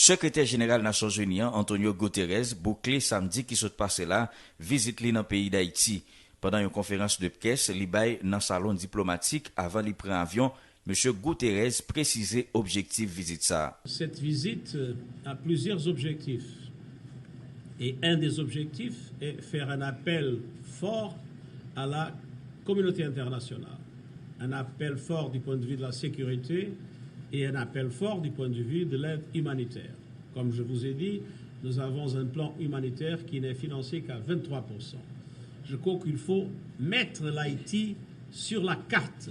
Secrétaire général Nations Unies, Antonio Guterres, bouclé samedi qui s'est passé là, visite li dans le pays d'Haïti. Pendant une conférence de presse, li bay dans salon diplomatique avant li prend avion, M. Guterres précisait objectif visite ça. Cette visite a plusieurs objectifs. Et un des objectifs est faire un appel fort à la communauté internationale. Un appel fort du point de vue de la sécurité et un appel fort du point de vue de l'aide humanitaire. Comme je vous ai dit, nous avons un plan humanitaire qui n'est financé qu'à 23%. Je crois qu'il faut mettre l'Haïti sur la carte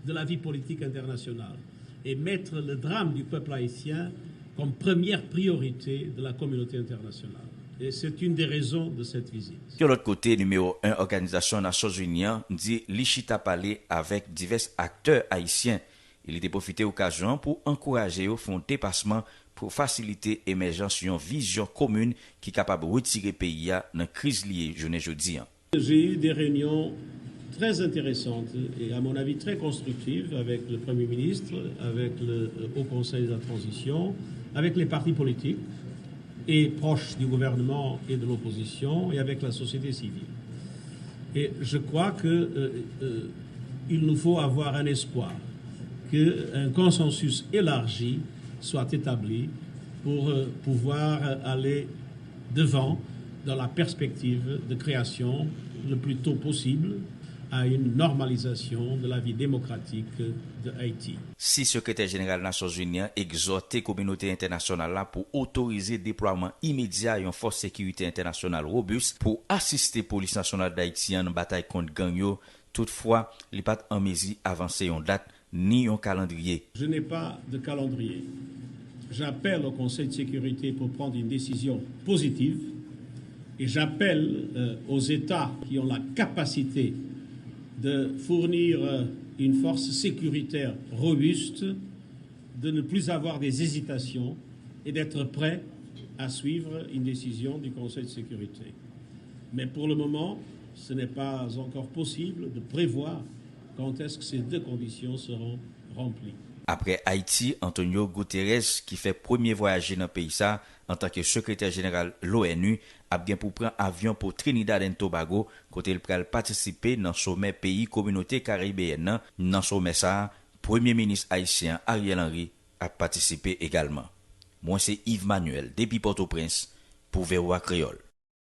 de la vie politique internationale et mettre le drame du peuple haïtien comme première priorité de la communauté internationale. Et c'est une des raisons de cette visite. De l'autre côté, numéro 1, Organisation Nations Unies, dit Lichita parler avec divers acteurs haïtiens. Il était profité d'occasion pour encourager au fond dépassement pour faciliter l'émergence d'une vision commune qui est capable de retirer le pays dans la crise liée jeudi. J'ai eu des réunions très intéressantes et à mon avis très constructives avec le Premier ministre, avec le Haut Conseil de la Transition, avec les partis politiques et proches du gouvernement et de l'opposition et avec la société civile. Et je crois qu'il nous faut avoir un espoir qu'un consensus élargi soit établi pour pouvoir aller devant dans la perspective de création le plus tôt possible à une normalisation de la vie démocratique de Haïti. Si secrétaire général des Nations Unies exhorte la communauté internationale pour autoriser le déploiement immédiat d'une force de sécurité internationale robuste pour assister la police nationale d'Haïti en bataille contre gang, toutefois, il n'est pas en mesure d'avancer une date ni un calendrier. Je n'ai pas de calendrier. J'appelle au Conseil de sécurité pour prendre une décision positive et j'appelle aux États qui ont la capacité de fournir une force sécuritaire robuste, de ne plus avoir des hésitations et d'être prêts à suivre une décision du Conseil de sécurité. Mais pour le moment, ce n'est pas encore possible de prévoir quand est-ce que ces deux conditions seront remplies. Après Haïti, Antonio Guterres, qui fait premier voyage dans le pays ça, en tant que secrétaire général de l'ONU, a bien pour prendre avion pour Trinidad et Tobago, côté il pral participer dans le sommet pays communauté caribéenne. Dans ce sommet ça, Premier ministre haïtien Ariel Henry a participé également. Moi c'est Yves Manuel, depuis Port-au-Prince, pour VOA Créole.